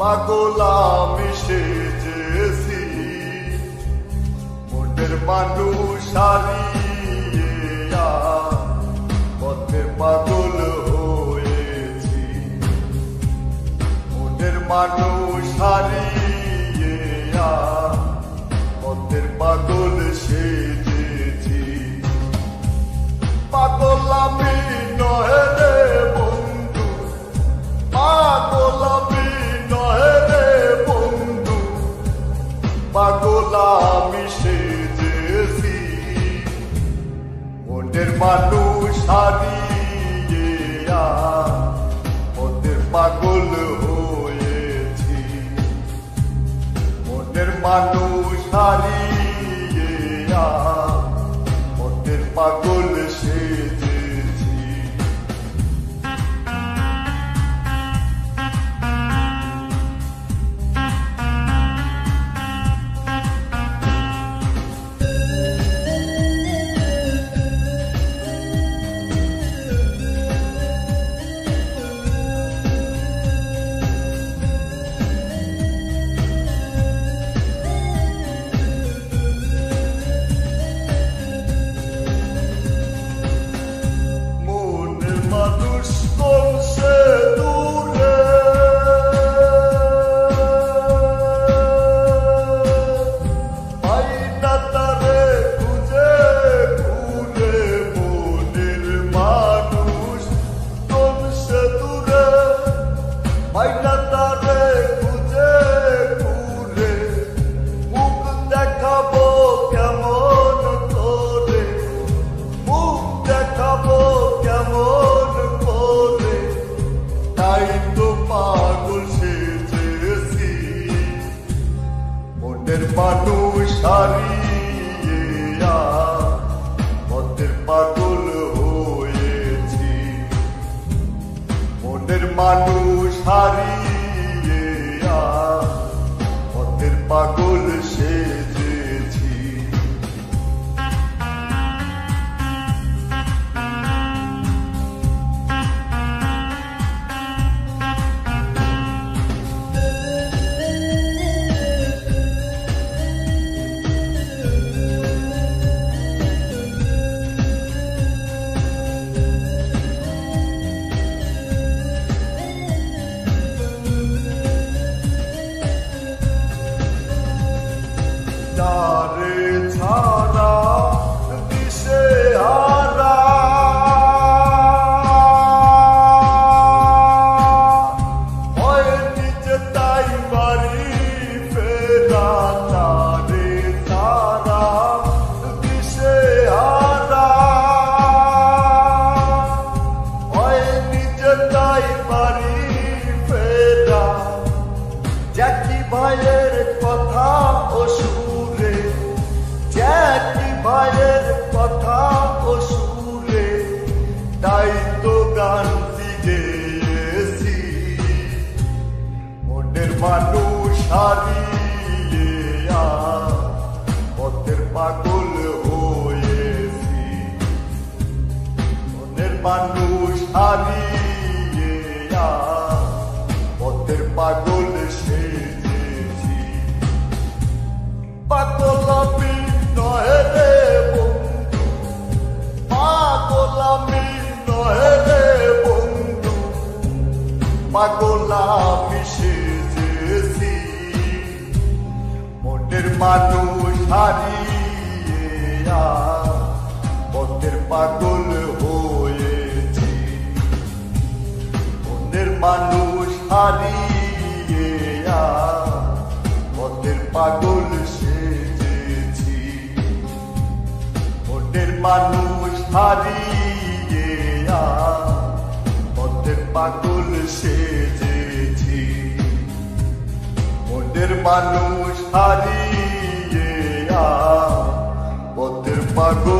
পাগল আমি সেজেছি, মনের মানুষ হারিয়ে পথে পাগল হয়েছি। মনের মানুষ হারিয়ে পথের পাগল সেজেছি। পাগল আমি নহে রে বন্ধু, পাগল আমি নহে রে বন্ধু, পাগল আমি সেজেছি। মনের মানুষ হারিয়ে পথের পাগল হয়েছি। মনের মানুষ হারিয়ে পথের পাগল সেজেছি। মনের মানুষ হারিয়ে পথের পাগল হয়েছি। মনের মানুষ হারিয়ে পথের পাগল সেজেছি। তারে ছাড়া দিশে হারা হয় নিজে তাই বাড়ি ফেরা। তারে ছাড়া দিশে হারা হয় নিজে তাই বাড়ি ফেরা। জ্যাকি ভাইয়ের কথা ও সুরে, জ্যাকি ভাইয়ের কথা ও সুরে, তাই তো গানটি গেয়েছি। মনের মানুষ হারিয়ে পথের পাগল হয়েছি। মনের মানুষ হারিয়ে পথের পাগল সেজেছি। পাগল আমি নহে রে বন্ধু, পাগল আমি নহে রে বন্ধু, পাগল আমি সেজেছি। মনের মানুষ হারিয়ে পথের পাগল হয়েছি। মনের মানুষ হারিয়ে পথের পাগল সেজেছি। মনের মানুষ হারিয়ে পথের পাগল সেজেছি। মনের মানুষ হারিয়ে পথের পাগল